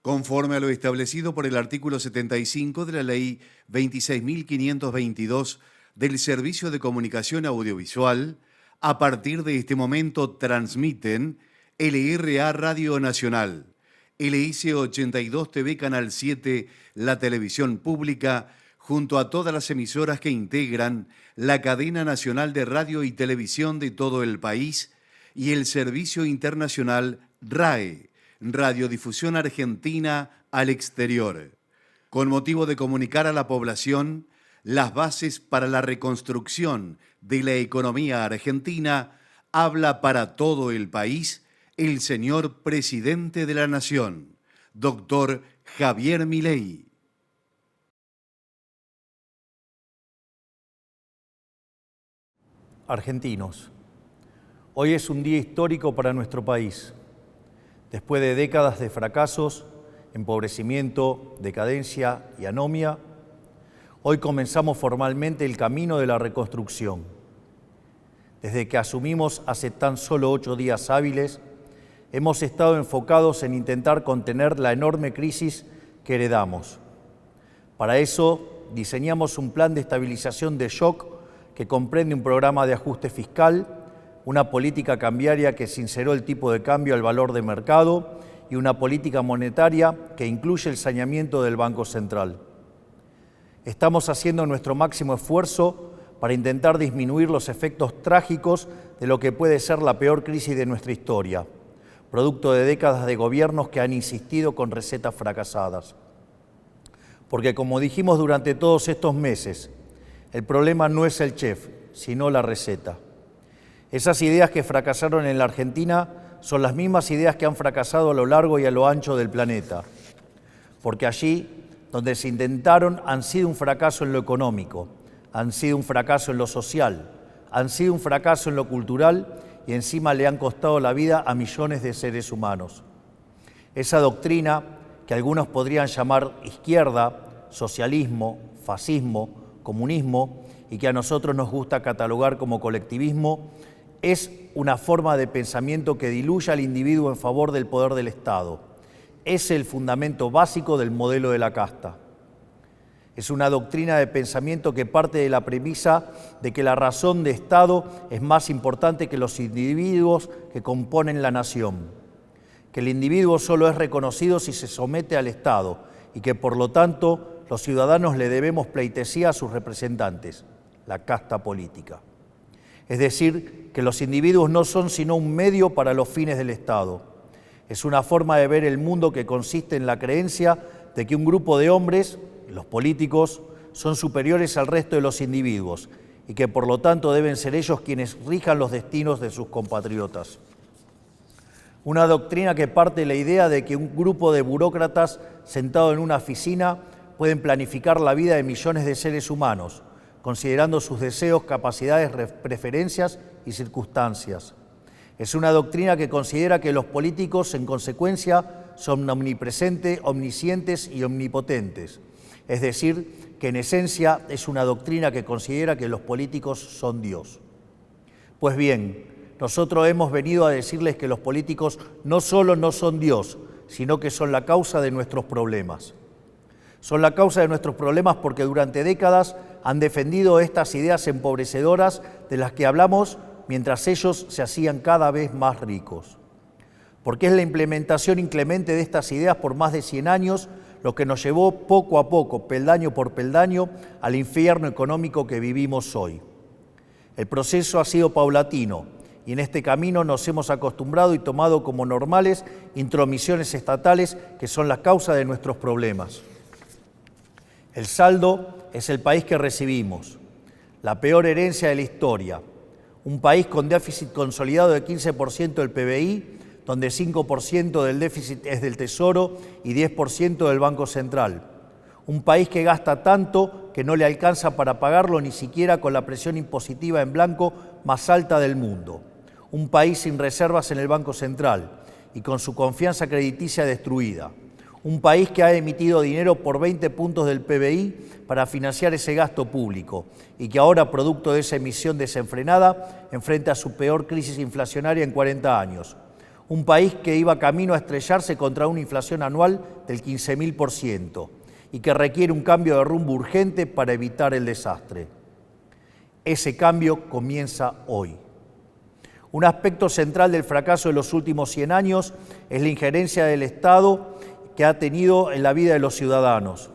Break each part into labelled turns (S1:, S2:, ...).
S1: Conforme a lo establecido por el artículo 75 de la Ley 26.522 del Servicio de Comunicación Audiovisual, a partir de este momento transmiten LRA Radio Nacional, LIC 82 TV Canal 7, la televisión pública, junto a todas las emisoras que integran la cadena nacional de radio y televisión de todo el país, y el Servicio Internacional RAE, Radiodifusión Argentina al exterior, con motivo de comunicar a la población las bases para la reconstrucción de la economía argentina. Habla para todo el país el señor Presidente de la Nación, doctor Javier Milei.
S2: Argentinos, hoy es un día histórico para nuestro país. Después de décadas de fracasos, empobrecimiento, decadencia y anomia, hoy comenzamos formalmente el camino de la reconstrucción. Desde que asumimos hace tan solo 8 días hábiles, hemos estado enfocados en intentar contener la enorme crisis que heredamos. Para eso, diseñamos un plan de estabilización de shock que comprende un programa de ajuste fiscal, una política cambiaria que sinceró el tipo de cambio al valor de mercado y una política monetaria que incluye el saneamiento del Banco Central. Estamos haciendo nuestro máximo esfuerzo para intentar disminuir los efectos trágicos de lo que puede ser la peor crisis de nuestra historia, producto de décadas de gobiernos que han insistido con recetas fracasadas. Porque como dijimos durante todos estos meses, el problema no es el chef, sino la receta. Esas ideas que fracasaron en la Argentina son las mismas ideas que han fracasado a lo largo y a lo ancho del planeta, porque allí donde se intentaron han sido un fracaso en lo económico, han sido un fracaso en lo social, han sido un fracaso en lo cultural y encima le han costado la vida a millones de seres humanos. Esa doctrina que algunos podrían llamar izquierda, socialismo, fascismo, comunismo y que a nosotros nos gusta catalogar como colectivismo, es una forma de pensamiento que diluye al individuo en favor del poder del Estado. Es el fundamento básico del modelo de la casta. Es una doctrina de pensamiento que parte de la premisa de que la razón de Estado es más importante que los individuos que componen la nación, que el individuo solo es reconocido si se somete al Estado y que por lo tanto los ciudadanos le debemos pleitesía a sus representantes, la casta política. Es decir, que los individuos no son sino un medio para los fines del Estado. Es una forma de ver el mundo que consiste en la creencia de que un grupo de hombres, los políticos, son superiores al resto de los individuos y que por lo tanto deben ser ellos quienes rijan los destinos de sus compatriotas. Una doctrina que parte de la idea de que un grupo de burócratas sentado en una oficina pueden planificar la vida de millones de seres humanos, considerando sus deseos, capacidades, preferencias y circunstancias. Es una doctrina que considera que los políticos, en consecuencia, son omnipresentes, omniscientes y omnipotentes. Es decir, que en esencia es una doctrina que considera que los políticos son Dios. Pues bien, nosotros hemos venido a decirles que los políticos no solo no son Dios, sino que son la causa de nuestros problemas. Son la causa de nuestros problemas porque durante décadas han defendido estas ideas empobrecedoras de las que hablamos mientras ellos se hacían cada vez más ricos. Porque es la implementación inclemente de estas ideas por más de 100 años lo que nos llevó poco a poco, peldaño por peldaño, al infierno económico que vivimos hoy. El proceso ha sido paulatino y en este camino nos hemos acostumbrado y tomado como normales intromisiones estatales que son la causa de nuestros problemas. El saldo es el país que recibimos, la peor herencia de la historia, un país con déficit consolidado de 15% del PBI, donde 5% del déficit es del Tesoro y 10% del Banco Central. Un país que gasta tanto que no le alcanza para pagarlo ni siquiera con la presión impositiva en blanco más alta del mundo. Un país sin reservas en el Banco Central y con su confianza crediticia destruida. Un país que ha emitido dinero por 20 puntos del PBI para financiar ese gasto público y que ahora, producto de esa emisión desenfrenada, enfrenta su peor crisis inflacionaria en 40 años. Un país que iba camino a estrellarse contra una inflación anual del 15.000% y que requiere un cambio de rumbo urgente para evitar el desastre. Ese cambio comienza hoy. Un aspecto central del fracaso de los últimos 100 años es la injerencia del Estado que ha tenido en la vida de los ciudadanos.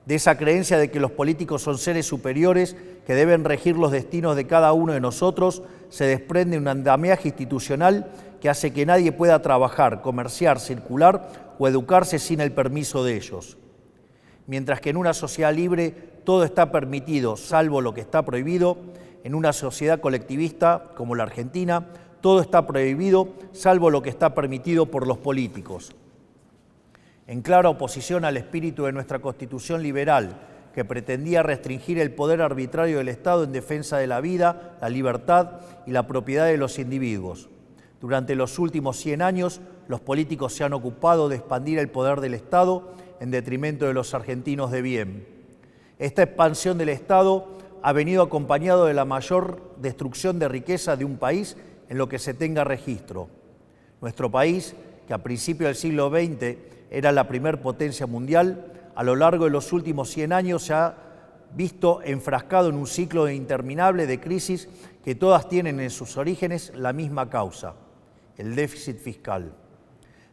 S2: De esa creencia de que los políticos son seres superiores que deben regir los destinos de cada uno de nosotros, se desprende un andamiaje institucional que hace que nadie pueda trabajar, comerciar, circular o educarse sin el permiso de ellos. Mientras que en una sociedad libre todo está permitido, salvo lo que está prohibido, en una sociedad colectivista como la Argentina, todo está prohibido, salvo lo que está permitido por los políticos. En clara oposición al espíritu de nuestra Constitución liberal, que pretendía restringir el poder arbitrario del Estado en defensa de la vida, la libertad y la propiedad de los individuos. Durante los últimos 100 años, los políticos se han ocupado de expandir el poder del Estado en detrimento de los argentinos de bien. Esta expansión del Estado ha venido acompañado de la mayor destrucción de riqueza de un país en lo que se tenga registro. Nuestro país, que a principios del siglo XX era la primer potencia mundial, a lo largo de los últimos 100 años se ha visto enfrascado en un ciclo interminable de crisis que todas tienen en sus orígenes la misma causa: el déficit fiscal.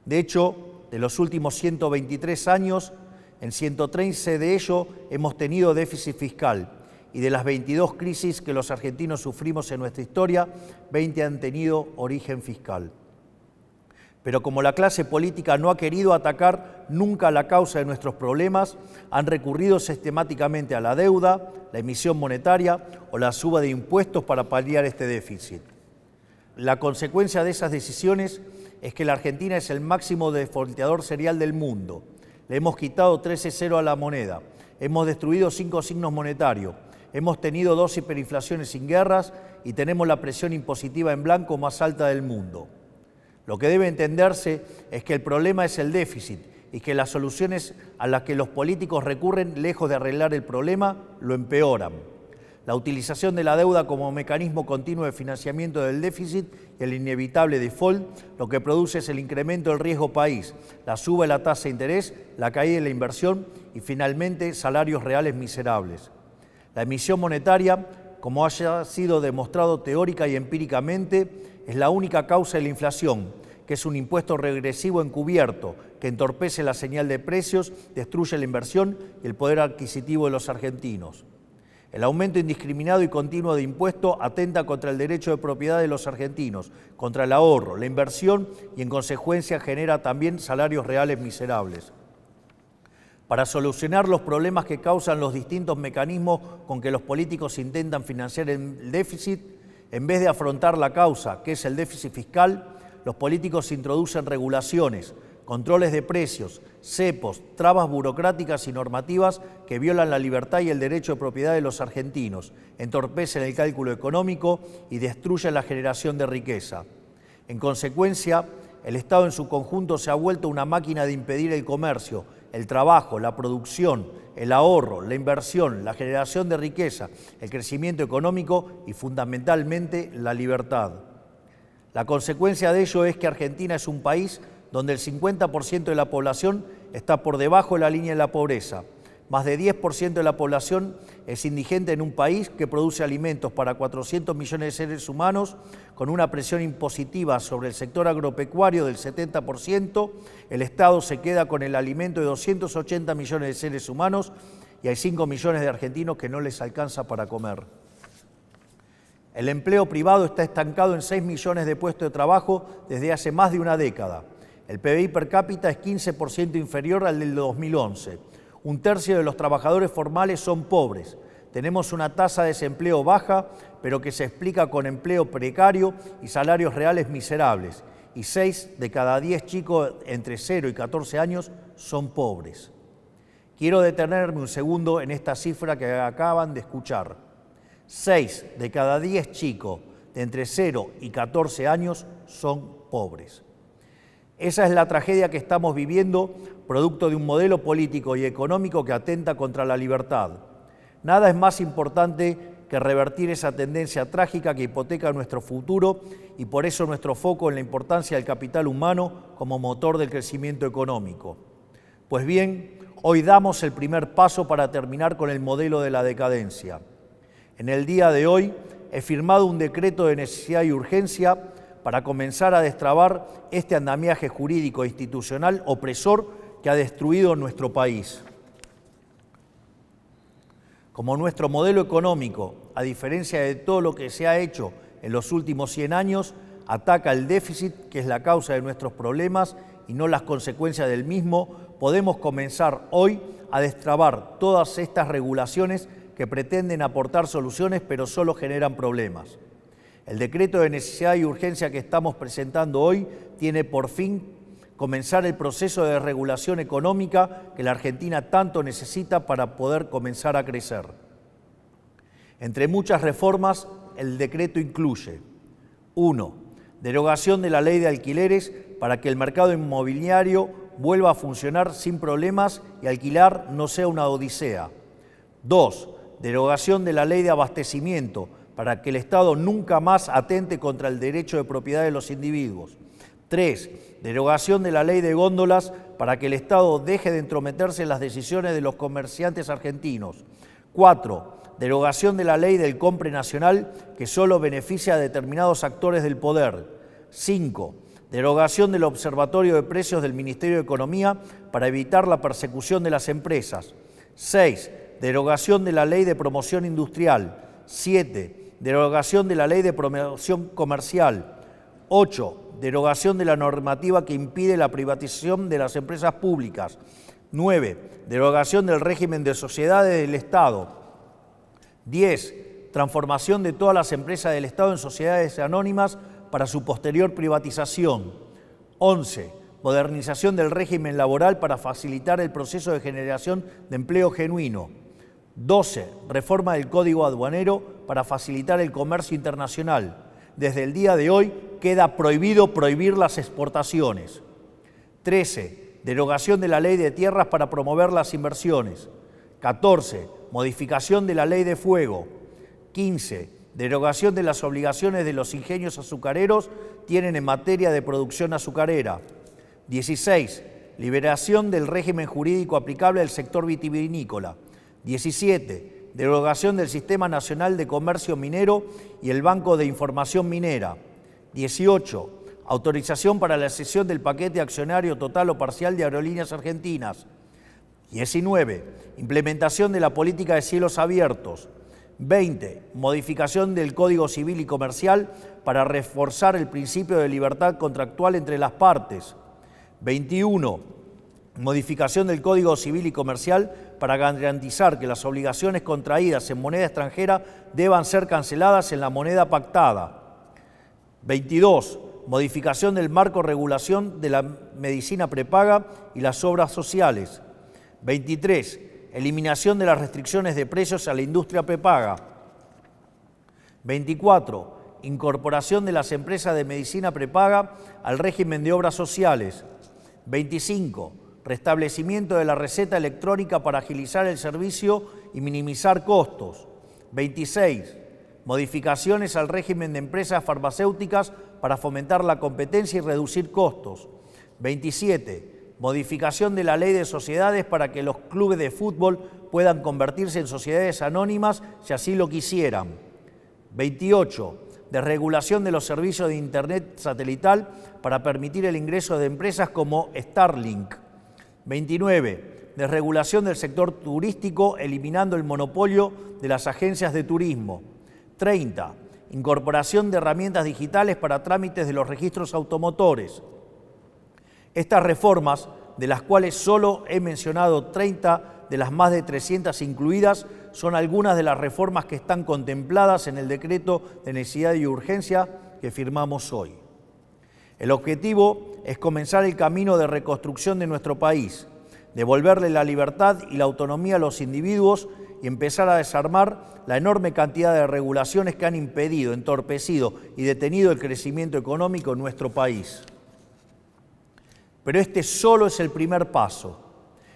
S2: De hecho, de los últimos 123 años, en 113 de ellos hemos tenido déficit fiscal, y de las 22 crisis que los argentinos sufrimos en nuestra historia, 20 han tenido origen fiscal. Pero como la clase política no ha querido atacar nunca la causa de nuestros problemas, han recurrido sistemáticamente a la deuda, la emisión monetaria o la suba de impuestos para paliar este déficit. La consecuencia de esas decisiones es que la Argentina es el máximo defaulteador serial del mundo. Le hemos quitado 13-0 a la moneda, hemos destruido 5 signos monetarios, hemos tenido 2 hiperinflaciones sin guerras y tenemos la presión impositiva en blanco más alta del mundo. Lo que debe entenderse es que el problema es el déficit y que las soluciones a las que los políticos recurren, lejos de arreglar el problema, lo empeoran. La utilización de la deuda como mecanismo continuo de financiamiento del déficit y el inevitable default, lo que produce es el incremento del riesgo país, la suba de la tasa de interés, la caída de la inversión y finalmente salarios reales miserables. La emisión monetaria, como haya sido demostrado teórica y empíricamente, es la única causa de la inflación, que es un impuesto regresivo encubierto que entorpece la señal de precios, destruye la inversión y el poder adquisitivo de los argentinos. El aumento indiscriminado y continuo de impuestos atenta contra el derecho de propiedad de los argentinos, contra el ahorro, la inversión y en consecuencia genera también salarios reales miserables. Para solucionar los problemas que causan los distintos mecanismos con que los políticos intentan financiar el déficit, en vez de afrontar la causa, que es el déficit fiscal, los políticos introducen regulaciones, controles de precios, cepos, trabas burocráticas y normativas que violan la libertad y el derecho de propiedad de los argentinos, entorpecen el cálculo económico y destruyen la generación de riqueza. En consecuencia, el Estado en su conjunto se ha vuelto una máquina de impedir el comercio, el trabajo, la producción, el ahorro, la inversión, la generación de riqueza, el crecimiento económico y fundamentalmente la libertad. La consecuencia de ello es que Argentina es un país donde el 50% de la población está por debajo de la línea de la pobreza. Más de 10% de la población es indigente en un país que produce alimentos para 400 millones de seres humanos, con una presión impositiva sobre el sector agropecuario del 70%, el Estado se queda con el alimento de 280 millones de seres humanos y hay 5 millones de argentinos que no les alcanza para comer. El empleo privado está estancado en 6 millones de puestos de trabajo desde hace más de una década. El PBI per cápita es 15% inferior al del 2011. Un tercio de los trabajadores formales son pobres. Tenemos una tasa de desempleo baja, pero que se explica con empleo precario y salarios reales miserables. Y 6 de cada 10 chicos entre 0 y 14 años son pobres. Quiero detenerme un segundo en esta cifra que acaban de escuchar. 6 de cada 10 chicos de entre 0 y 14 años son pobres. Esa es la tragedia que estamos viviendo, producto de un modelo político y económico que atenta contra la libertad. Nada es más importante que revertir esa tendencia trágica que hipoteca nuestro futuro y por eso nuestro foco en la importancia del capital humano como motor del crecimiento económico. Pues bien, hoy damos el primer paso para terminar con el modelo de la decadencia. En el día de hoy he firmado un decreto de necesidad y urgencia para comenzar a destrabar este andamiaje jurídico e institucional opresor que ha destruido nuestro país. Como nuestro modelo económico, a diferencia de todo lo que se ha hecho en los últimos 100 años, ataca el déficit, que es la causa de nuestros problemas y no las consecuencias del mismo, podemos comenzar hoy a destrabar todas estas regulaciones que pretenden aportar soluciones pero solo generan problemas. El decreto de necesidad y urgencia que estamos presentando hoy tiene por fin comenzar el proceso de regulación económica que la Argentina tanto necesita para poder comenzar a crecer. Entre muchas reformas, el decreto incluye 1. Derogación de la ley de alquileres para que el mercado inmobiliario vuelva a funcionar sin problemas y alquilar no sea una odisea. 2. Derogación de la ley de abastecimiento para que el Estado nunca más atente contra el derecho de propiedad de los individuos. 3. Derogación de la ley de góndolas para que el Estado deje de entrometerse en las decisiones de los comerciantes argentinos. 4. Derogación de la ley del compre nacional que solo beneficia a determinados actores del poder. 5. Derogación del Observatorio de Precios del Ministerio de Economía para evitar la persecución de las empresas. 6. Derogación de la ley de promoción industrial. 7. Derogación de la ley de promoción comercial. 8. Derogación de la normativa que impide la privatización de las empresas públicas. 9. Derogación del régimen de sociedades del Estado. 10. Transformación de todas las empresas del Estado en sociedades anónimas para su posterior privatización. 11. Modernización del régimen laboral para facilitar el proceso de generación de empleo genuino. 12. Reforma del Código Aduanero para facilitar el comercio internacional. Desde el día de hoy queda prohibido prohibir las exportaciones. 13. Derogación de la ley de tierras para promover las inversiones. 14. Modificación de la ley de fuego. 15. Derogación de las obligaciones de los ingenios azucareros tienen en materia de producción azucarera. 16. Liberación del régimen jurídico aplicable al sector vitivinícola. 17. Derogación del Sistema Nacional de Comercio Minero y el Banco de Información Minera. 18. Autorización para la cesión del paquete accionario total o parcial de Aerolíneas Argentinas. 19. Implementación de la política de cielos abiertos. 20. Modificación del Código Civil y Comercial para reforzar el principio de libertad contractual entre las partes. 21. Modificación del Código Civil y Comercial para garantizar que las obligaciones contraídas en moneda extranjera deban ser canceladas en la moneda pactada. 22. Modificación del marco de regulación de la medicina prepaga y las obras sociales. 23. Eliminación de las restricciones de precios a la industria prepaga. 24. Incorporación de las empresas de medicina prepaga al régimen de obras sociales. 25. Restablecimiento de la receta electrónica para agilizar el servicio y minimizar costos. 26. Modificaciones al régimen de empresas farmacéuticas para fomentar la competencia y reducir costos. 27. Modificación de la ley de sociedades para que los clubes de fútbol puedan convertirse en sociedades anónimas si así lo quisieran. 28. Desregulación de los servicios de Internet satelital para permitir el ingreso de empresas como Starlink. 29. Desregulación del sector turístico, eliminando el monopolio de las agencias de turismo. 30. Incorporación de herramientas digitales para trámites de los registros automotores. Estas reformas, de las cuales solo he mencionado 30 de las más de 300 incluidas, son algunas de las reformas que están contempladas en el decreto de necesidad y urgencia que firmamos hoy. El objetivo es comenzar el camino de reconstrucción de nuestro país, devolverle la libertad y la autonomía a los individuos y empezar a desarmar la enorme cantidad de regulaciones que han impedido, entorpecido y detenido el crecimiento económico en nuestro país. Pero este solo es el primer paso.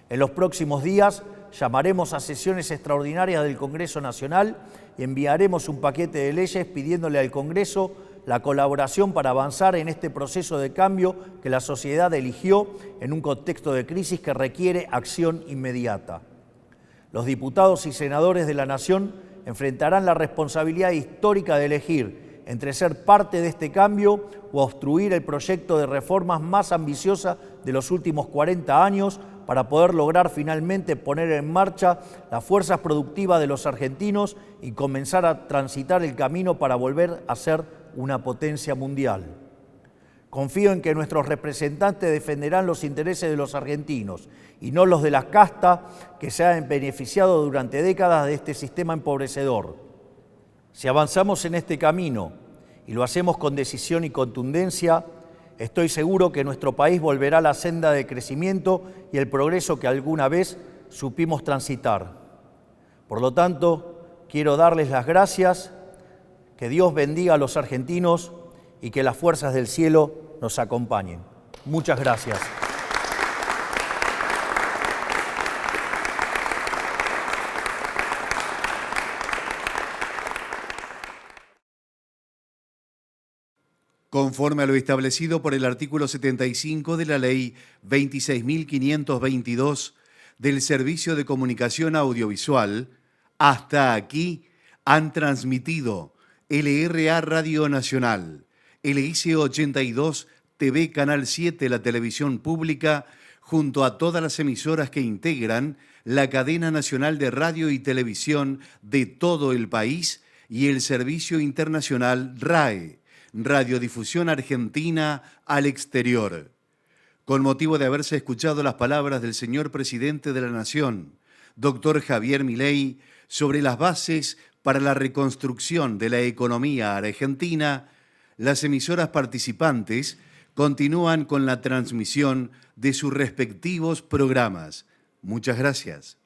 S2: En los próximos días llamaremos a sesiones extraordinarias del Congreso Nacional y enviaremos un paquete de leyes pidiéndole al Congreso la colaboración para avanzar en este proceso de cambio que la sociedad eligió en un contexto de crisis que requiere acción inmediata. Los diputados y senadores de la Nación enfrentarán la responsabilidad histórica de elegir entre ser parte de este cambio o obstruir el proyecto de reformas más ambiciosa de los últimos 40 años para poder lograr finalmente poner en marcha las fuerzas productivas de los argentinos y comenzar a transitar el camino para volver a ser una potencia mundial. Confío en que nuestros representantes defenderán los intereses de los argentinos y no los de la casta que se han beneficiado durante décadas de este sistema empobrecedor. Si avanzamos en este camino y lo hacemos con decisión y contundencia, estoy seguro que nuestro país volverá a la senda de crecimiento y el progreso que alguna vez supimos transitar. Por lo tanto, quiero darles las gracias, que Dios bendiga a los argentinos y que las fuerzas del cielo nos acompañen. Muchas gracias.
S1: Conforme a lo establecido por el artículo 75 de la Ley 26.522 del Servicio de Comunicación Audiovisual, hasta aquí han transmitido LRA Radio Nacional, LIC 82 TV Canal 7, la televisión pública, junto a todas las emisoras que integran la cadena nacional de radio y televisión de todo el país y el servicio internacional RAE, Radiodifusión Argentina al exterior. Con motivo de haberse escuchado las palabras del señor presidente de la Nación, doctor Javier Milei, sobre las bases para la reconstrucción de la economía argentina, las emisoras participantes continúan con la transmisión de sus respectivos programas. Muchas gracias.